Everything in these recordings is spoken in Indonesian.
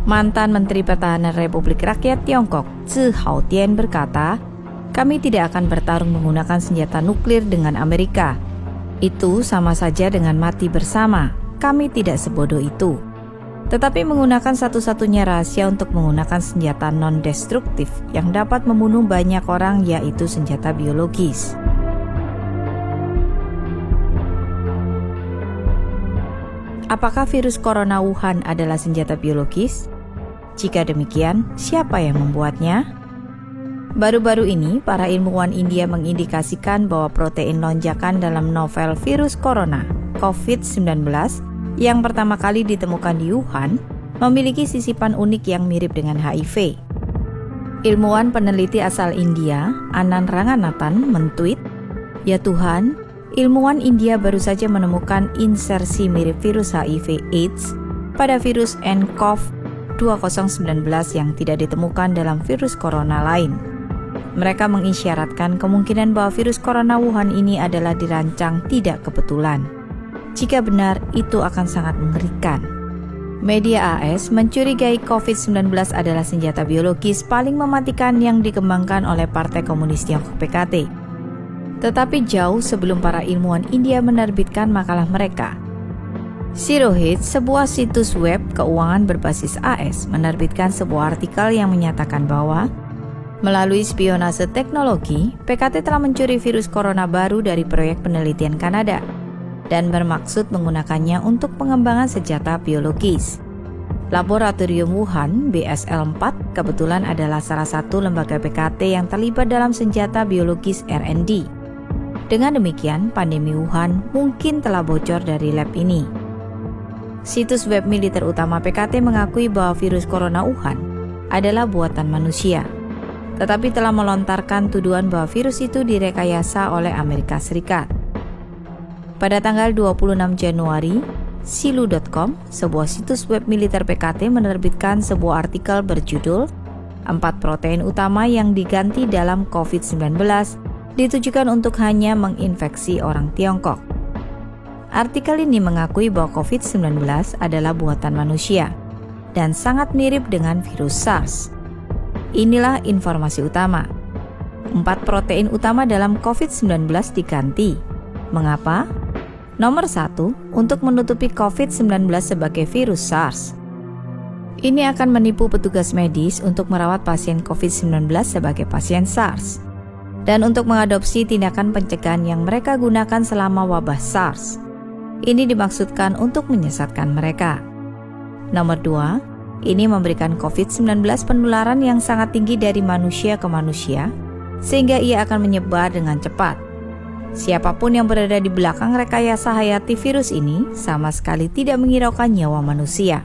Mantan Menteri Pertahanan Republik Rakyat Tiongkok, Zhi Haotian berkata, "Kami tidak akan bertarung menggunakan senjata nuklir dengan Amerika. Itu sama saja dengan mati bersama. Kami tidak sebodoh itu. Tetapi menggunakan satu-satunya rahasia untuk menggunakan senjata non-destruktif yang dapat membunuh banyak orang, yaitu senjata biologis." Apakah virus corona Wuhan adalah senjata biologis? Jika demikian, siapa yang membuatnya? Baru-baru ini, para ilmuwan India mengindikasikan bahwa protein lonjakan dalam novel virus corona, COVID-19, yang pertama kali ditemukan di Wuhan, memiliki sisipan unik yang mirip dengan HIV. Ilmuwan peneliti asal India, Anand Ranganathan, mentweet, "Ya Tuhan, ilmuwan India baru saja menemukan insersi mirip virus HIV/AIDS pada virus nCoV 2019 yang tidak ditemukan dalam virus corona lain." Mereka mengisyaratkan kemungkinan bahwa virus corona Wuhan ini adalah dirancang tidak kebetulan. Jika benar, itu akan sangat mengerikan. Media AS mencurigai COVID-19 adalah senjata biologis paling mematikan yang dikembangkan oleh Partai Komunis Tiongkok (PKT). Tetapi jauh sebelum para ilmuwan India menerbitkan makalah mereka, Zerohead, sebuah situs web keuangan berbasis AS, menerbitkan sebuah artikel yang menyatakan bahwa melalui spionase teknologi, PKT telah mencuri virus corona baru dari proyek penelitian Kanada dan bermaksud menggunakannya untuk pengembangan senjata biologis. Laboratorium Wuhan BSL-4 kebetulan adalah salah satu lembaga PKT yang terlibat dalam senjata biologis R&D. Dengan demikian, pandemi Wuhan mungkin telah bocor dari lab ini. Situs web militer utama PKT mengakui bahwa virus corona Wuhan adalah buatan manusia, tetapi telah melontarkan tuduhan bahwa virus itu direkayasa oleh Amerika Serikat. Pada tanggal 26 Januari, Silu.com, sebuah situs web militer PKT, menerbitkan sebuah artikel berjudul 4 protein utama yang diganti dalam COVID-19 ditujukan untuk hanya menginfeksi orang Tiongkok. Artikel ini mengakui bahwa COVID-19 adalah buatan manusia dan sangat mirip dengan virus SARS. Inilah informasi utama. 4 protein utama dalam COVID-19 diganti. Mengapa? Nomor 1, untuk menutupi COVID-19 sebagai virus SARS. Ini akan menipu petugas medis untuk merawat pasien COVID-19 sebagai pasien SARS, dan untuk mengadopsi tindakan pencegahan yang mereka gunakan selama wabah SARS. Ini dimaksudkan untuk menyesatkan mereka. Nomor 2, ini memberikan COVID-19 penularan yang sangat tinggi dari manusia ke manusia, sehingga ia akan menyebar dengan cepat. Siapapun yang berada di belakang rekayasa hayati virus ini sama sekali tidak menghiraukan nyawa manusia.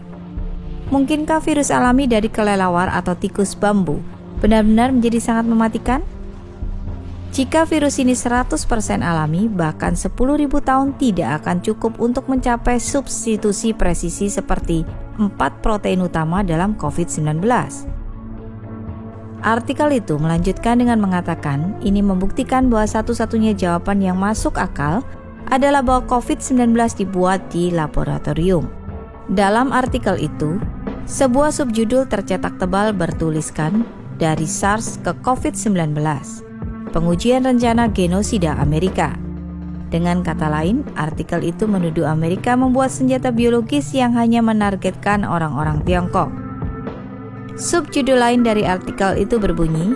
Mungkinkah virus alami dari kelelawar atau tikus bambu benar-benar menjadi sangat mematikan? Jika virus ini 100% alami, bahkan 10.000 tahun tidak akan cukup untuk mencapai substitusi presisi seperti 4 protein utama dalam COVID-19. Artikel itu melanjutkan dengan mengatakan ini membuktikan bahwa satu-satunya jawaban yang masuk akal adalah bahwa COVID-19 dibuat di laboratorium. Dalam artikel itu, sebuah subjudul tercetak tebal bertuliskan "Dari SARS ke COVID-19. Pengujian rencana genosida Amerika." Dengan kata lain, artikel itu menuduh Amerika membuat senjata biologis yang hanya menargetkan orang-orang Tiongkok. Subjudul lain dari artikel itu berbunyi,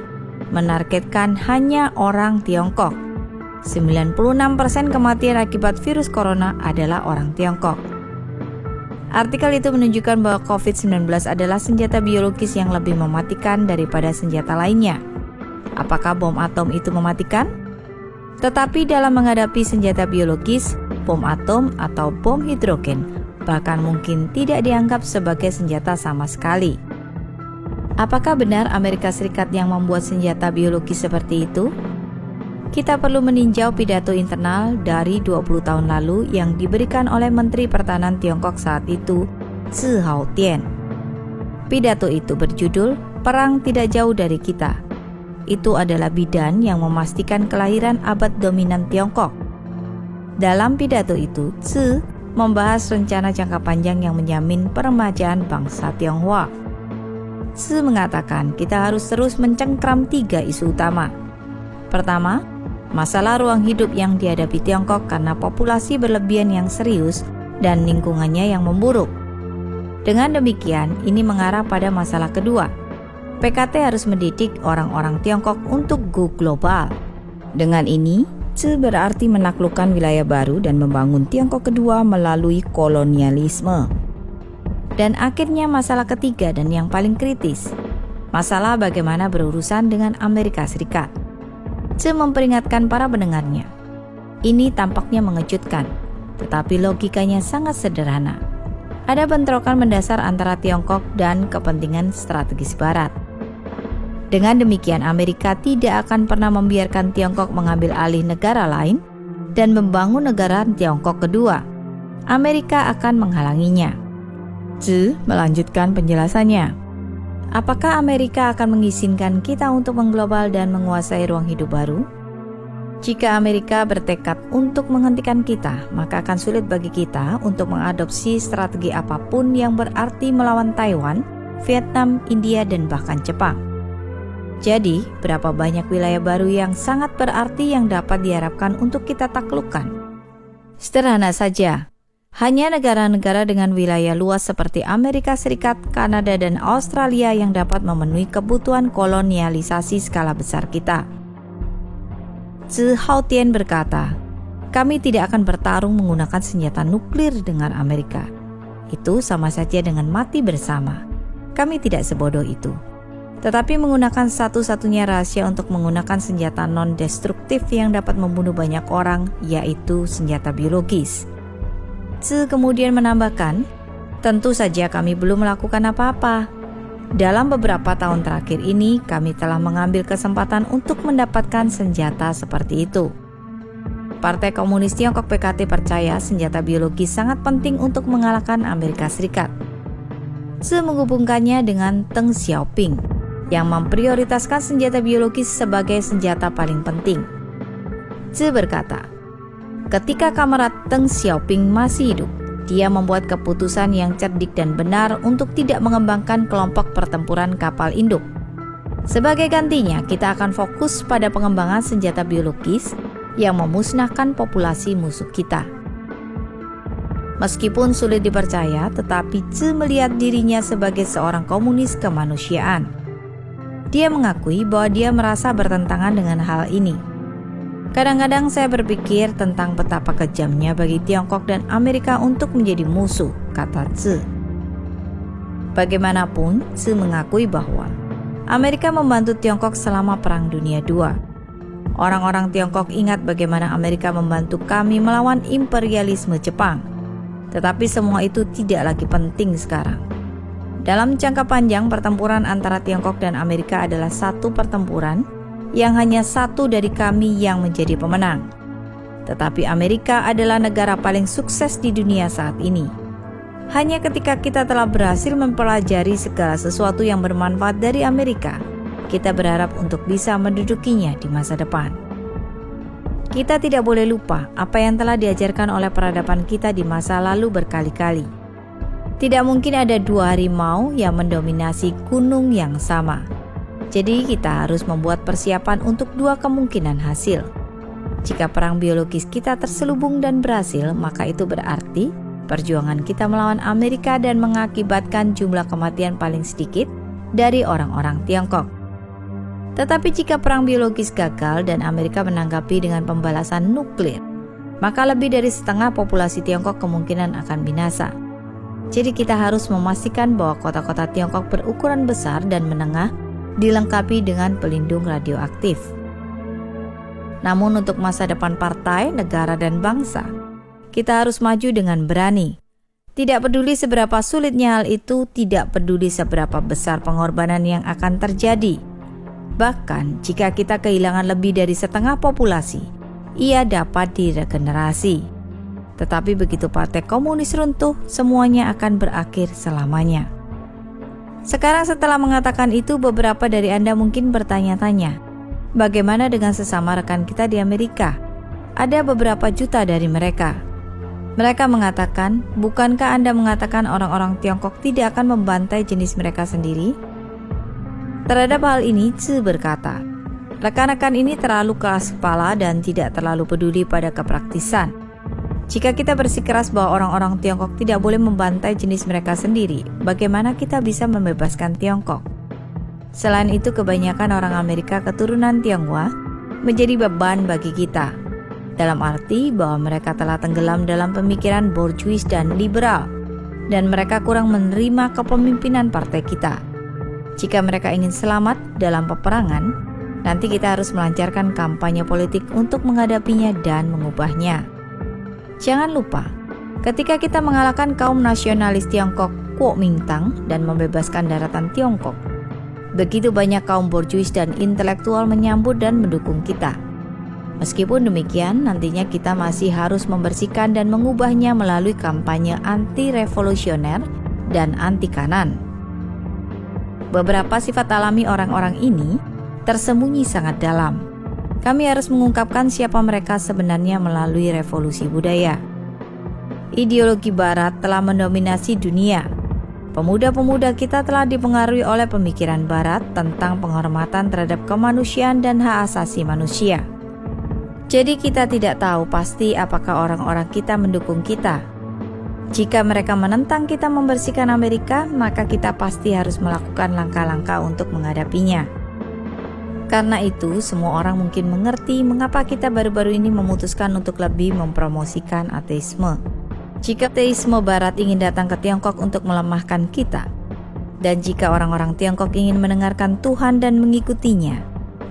menargetkan hanya orang Tiongkok. 96% kematian akibat virus corona adalah orang Tiongkok. Artikel itu menunjukkan bahwa COVID-19 adalah senjata biologis yang lebih mematikan daripada senjata lainnya. Apakah bom atom itu mematikan? Tetapi dalam menghadapi senjata biologis, bom atom atau bom hidrogen bahkan mungkin tidak dianggap sebagai senjata sama sekali. Apakah benar Amerika Serikat yang membuat senjata biologis seperti itu? Kita perlu meninjau pidato internal dari 20 tahun lalu yang diberikan oleh Menteri Pertahanan Tiongkok saat itu, Zhi Haotian. Pidato itu berjudul "Perang Tidak Jauh Dari Kita". Itu adalah bidan yang memastikan kelahiran abad dominan Tiongkok. Dalam pidato itu, Zhi membahas rencana jangka panjang yang menjamin peremajaan bangsa Tionghoa. Tzu mengatakan kita harus terus mencengkram 3 isu utama. Pertama, masalah ruang hidup yang dihadapi Tiongkok karena populasi berlebihan yang serius dan lingkungannya yang memburuk. Dengan demikian, ini mengarah pada masalah kedua. PKT harus mendidik orang-orang Tiongkok untuk go global. Dengan ini, Tzu berarti menaklukkan wilayah baru dan membangun Tiongkok kedua melalui kolonialisme. Dan akhirnya masalah ketiga dan yang paling kritis, masalah bagaimana berurusan dengan Amerika Serikat. Tzu memperingatkan para pendengarnya. Ini tampaknya mengejutkan, tetapi logikanya sangat sederhana. Ada bentrokan mendasar antara Tiongkok dan kepentingan strategis Barat. Dengan demikian, Amerika tidak akan pernah membiarkan Tiongkok mengambil alih negara lain dan membangun negara Tiongkok kedua. Amerika akan menghalanginya. Tzu melanjutkan penjelasannya. Apakah Amerika akan mengizinkan kita untuk mengglobal dan menguasai ruang hidup baru? Jika Amerika bertekad untuk menghentikan kita, maka akan sulit bagi kita untuk mengadopsi strategi apapun yang berarti melawan Taiwan, Vietnam, India, dan bahkan Jepang. Jadi, berapa banyak wilayah baru yang sangat berarti yang dapat diharapkan untuk kita taklukkan? Sederhana saja. Hanya negara-negara dengan wilayah luas seperti Amerika Serikat, Kanada, dan Australia yang dapat memenuhi kebutuhan kolonialisasi skala besar kita. Tzu Haotian berkata, kami tidak akan bertarung menggunakan senjata nuklir dengan Amerika. Itu sama saja dengan mati bersama. Kami tidak sebodoh itu. Tetapi menggunakan satu-satunya rahasia untuk menggunakan senjata non-destruktif yang dapat membunuh banyak orang, yaitu senjata biologis. Tzu kemudian menambahkan, tentu saja kami belum melakukan apa-apa. Dalam beberapa tahun terakhir ini, kami telah mengambil kesempatan untuk mendapatkan senjata seperti itu. Partai Komunis Tiongkok PKT percaya senjata biologis sangat penting untuk mengalahkan Amerika Serikat. Tzu menghubungkannya dengan Deng Xiaoping, yang memprioritaskan senjata biologis sebagai senjata paling penting. Tzu berkata, ketika Kamerat Deng Xiaoping masih hidup, dia membuat keputusan yang cerdik dan benar untuk tidak mengembangkan kelompok pertempuran kapal induk. Sebagai gantinya, kita akan fokus pada pengembangan senjata biologis yang memusnahkan populasi musuh kita. Meskipun sulit dipercaya, tetapi Tzu melihat dirinya sebagai seorang komunis kemanusiaan. Dia mengakui bahwa dia merasa bertentangan dengan hal ini. Kadang-kadang saya berpikir tentang betapa kejamnya bagi Tiongkok dan Amerika untuk menjadi musuh, kata Tzu. Bagaimanapun, Tzu mengakui bahwa Amerika membantu Tiongkok selama Perang Dunia II. Orang-orang Tiongkok ingat bagaimana Amerika membantu kami melawan imperialisme Jepang. Tetapi semua itu tidak lagi penting sekarang. Dalam jangka panjang, pertempuran antara Tiongkok dan Amerika adalah satu pertempuran yang hanya satu dari kami yang menjadi pemenang. Tetapi Amerika adalah negara paling sukses di dunia saat ini. Hanya ketika kita telah berhasil mempelajari segala sesuatu yang bermanfaat dari Amerika, kita berharap untuk bisa mendudukinya di masa depan. Kita tidak boleh lupa apa yang telah diajarkan oleh peradaban kita di masa lalu berkali-kali. Tidak mungkin ada 2 harimau yang mendominasi gunung yang sama. Jadi kita harus membuat persiapan untuk 2 kemungkinan hasil. Jika perang biologis kita terselubung dan berhasil, maka itu berarti perjuangan kita melawan Amerika dan mengakibatkan jumlah kematian paling sedikit dari orang-orang Tiongkok. Tetapi jika perang biologis gagal dan Amerika menanggapi dengan pembalasan nuklir, maka lebih dari setengah populasi Tiongkok kemungkinan akan binasa. Jadi kita harus memastikan bahwa kota-kota Tiongkok berukuran besar dan menengah dilengkapi dengan pelindung radioaktif. Namun untuk masa depan partai, negara, dan bangsa, kita harus maju dengan berani. Tidak peduli seberapa sulitnya hal itu, tidak peduli seberapa besar pengorbanan yang akan terjadi. Bahkan jika kita kehilangan lebih dari setengah populasi, ia dapat diregenerasi. Tetapi begitu Partai Komunis runtuh, semuanya akan berakhir selamanya. Sekarang setelah mengatakan itu, beberapa dari Anda mungkin bertanya-tanya, bagaimana dengan sesama rekan kita di Amerika? Ada beberapa juta dari mereka. Mereka mengatakan, bukankah Anda mengatakan orang-orang Tiongkok tidak akan membantai jenis mereka sendiri? Terhadap hal ini, Tzu berkata, rekan-rekan ini terlalu keras kepala dan tidak terlalu peduli pada kepraktisan. Jika kita bersikeras bahwa orang-orang Tiongkok tidak boleh membantai jenis mereka sendiri, bagaimana kita bisa membebaskan Tiongkok? Selain itu, kebanyakan orang Amerika keturunan Tionghoa menjadi beban bagi kita, dalam arti bahwa mereka telah tenggelam dalam pemikiran bourgeois dan liberal, dan mereka kurang menerima kepemimpinan partai kita. Jika mereka ingin selamat dalam peperangan, nanti kita harus melancarkan kampanye politik untuk menghadapinya dan mengubahnya. Jangan lupa, ketika kita mengalahkan kaum nasionalis Tiongkok Kuomintang dan membebaskan daratan Tiongkok, begitu banyak kaum bourgeois dan intelektual menyambut dan mendukung kita. Meskipun demikian, nantinya kita masih harus membersihkan dan mengubahnya melalui kampanye anti-revolusioner dan anti-kanan. Beberapa sifat alami orang-orang ini tersembunyi sangat dalam. Kami harus mengungkapkan siapa mereka sebenarnya melalui revolusi budaya. Ideologi Barat telah mendominasi dunia. Pemuda-pemuda kita telah dipengaruhi oleh pemikiran Barat tentang penghormatan terhadap kemanusiaan dan hak asasi manusia. Jadi kita tidak tahu pasti apakah orang-orang kita mendukung kita. Jika mereka menentang kita membersihkan Amerika, maka kita pasti harus melakukan langkah-langkah untuk menghadapinya. Karena itu, semua orang mungkin mengerti mengapa kita baru-baru ini memutuskan untuk lebih mempromosikan ateisme. Jika ateisme Barat ingin datang ke Tiongkok untuk melemahkan kita, dan jika orang-orang Tiongkok ingin mendengarkan Tuhan dan mengikutinya,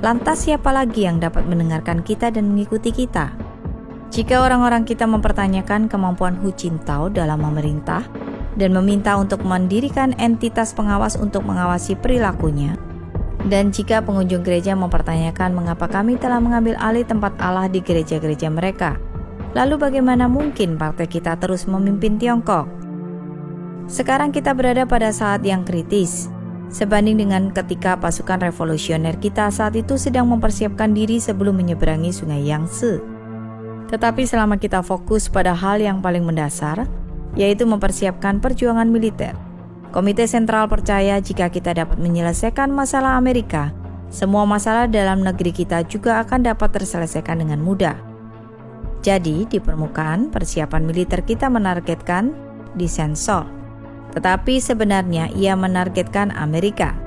lantas siapa lagi yang dapat mendengarkan kita dan mengikuti kita? Jika orang-orang kita mempertanyakan kemampuan Hu Jintao dalam memerintah dan meminta untuk mendirikan entitas pengawas untuk mengawasi perilakunya, dan jika pengunjung gereja mempertanyakan mengapa kami telah mengambil alih tempat Allah di gereja-gereja mereka, lalu bagaimana mungkin partai kita terus memimpin Tiongkok? Sekarang kita berada pada saat yang kritis, sebanding dengan ketika pasukan revolusioner kita saat itu sedang mempersiapkan diri sebelum menyeberangi sungai Yangtze. Tetapi selama kita fokus pada hal yang paling mendasar, yaitu mempersiapkan perjuangan militer, Komite Sentral percaya jika kita dapat menyelesaikan masalah Amerika, semua masalah dalam negeri kita juga akan dapat terselesaikan dengan mudah. Jadi, di permukaan, persiapan militer kita menargetkan disensor. Tetapi sebenarnya ia menargetkan Amerika,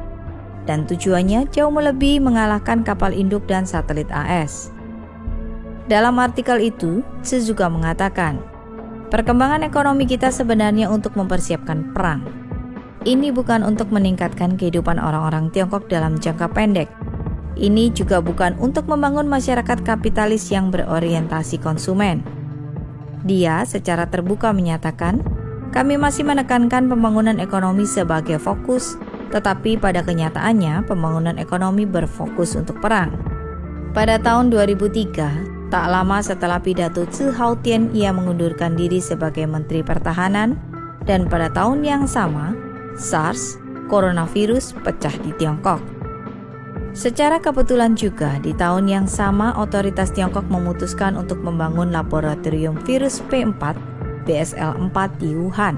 dan tujuannya jauh melebihi mengalahkan kapal induk dan satelit AS. Dalam artikel itu, Tzu juga mengatakan, perkembangan ekonomi kita sebenarnya untuk mempersiapkan perang. Ini bukan untuk meningkatkan kehidupan orang-orang Tiongkok dalam jangka pendek. Ini juga bukan untuk membangun masyarakat kapitalis yang berorientasi konsumen. Dia secara terbuka menyatakan, kami masih menekankan pembangunan ekonomi sebagai fokus, tetapi pada kenyataannya pembangunan ekonomi berfokus untuk perang. Pada tahun 2003, tak lama setelah pidato Tzu Hautian, ia mengundurkan diri sebagai Menteri Pertahanan, dan pada tahun yang sama, SARS, coronavirus, pecah di Tiongkok. Secara kebetulan juga, di tahun yang sama otoritas Tiongkok memutuskan untuk membangun laboratorium virus P4 BSL-4 di Wuhan.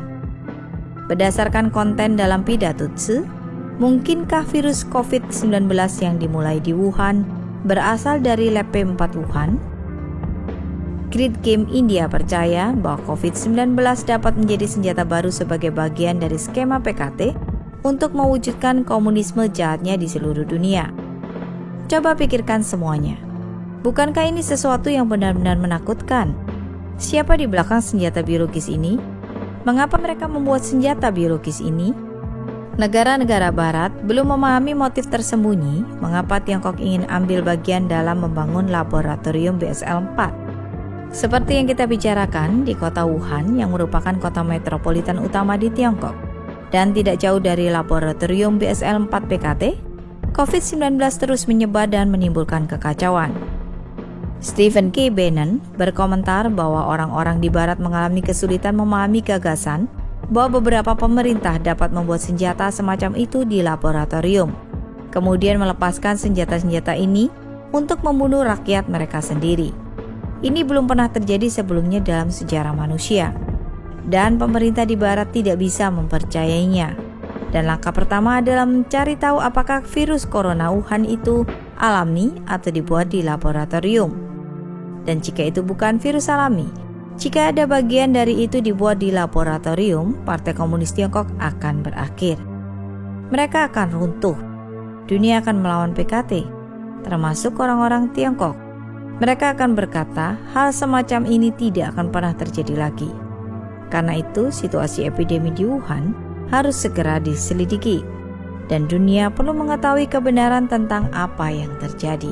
Berdasarkan konten dalam pidato Tzu, mungkinkah virus COVID-19 yang dimulai di Wuhan berasal dari lab P4 Wuhan? Grid Game India percaya bahwa COVID-19 dapat menjadi senjata baru sebagai bagian dari skema PKT untuk mewujudkan komunisme jahatnya di seluruh dunia. Coba pikirkan semuanya. Bukankah ini sesuatu yang benar-benar menakutkan? Siapa di belakang senjata biologis ini? Mengapa mereka membuat senjata biologis ini? Negara-negara Barat belum memahami motif tersembunyi mengapa Tiongkok ingin ambil bagian dalam membangun laboratorium BSL-4. Seperti yang kita bicarakan di kota Wuhan yang merupakan kota metropolitan utama di Tiongkok dan tidak jauh dari laboratorium BSL-4 PKT, COVID-19 terus menyebar dan menimbulkan kekacauan. Stephen K. Bannon berkomentar bahwa orang-orang di Barat mengalami kesulitan memahami gagasan bahwa beberapa pemerintah dapat membuat senjata semacam itu di laboratorium, kemudian melepaskan senjata-senjata ini untuk membunuh rakyat mereka sendiri. Ini belum pernah terjadi sebelumnya dalam sejarah manusia, dan pemerintah di Barat tidak bisa mempercayainya. Dan langkah pertama adalah mencari tahu apakah virus corona Wuhan itu alami atau dibuat di laboratorium. Dan jika itu bukan virus alami, jika ada bagian dari itu dibuat di laboratorium, Partai Komunis Tiongkok akan berakhir. Mereka akan runtuh. Dunia akan melawan PKT, termasuk orang-orang Tiongkok. Mereka akan berkata, hal semacam ini tidak akan pernah terjadi lagi. Karena itu, situasi epidemi di Wuhan harus segera diselidiki, dan dunia perlu mengetahui kebenaran tentang apa yang terjadi.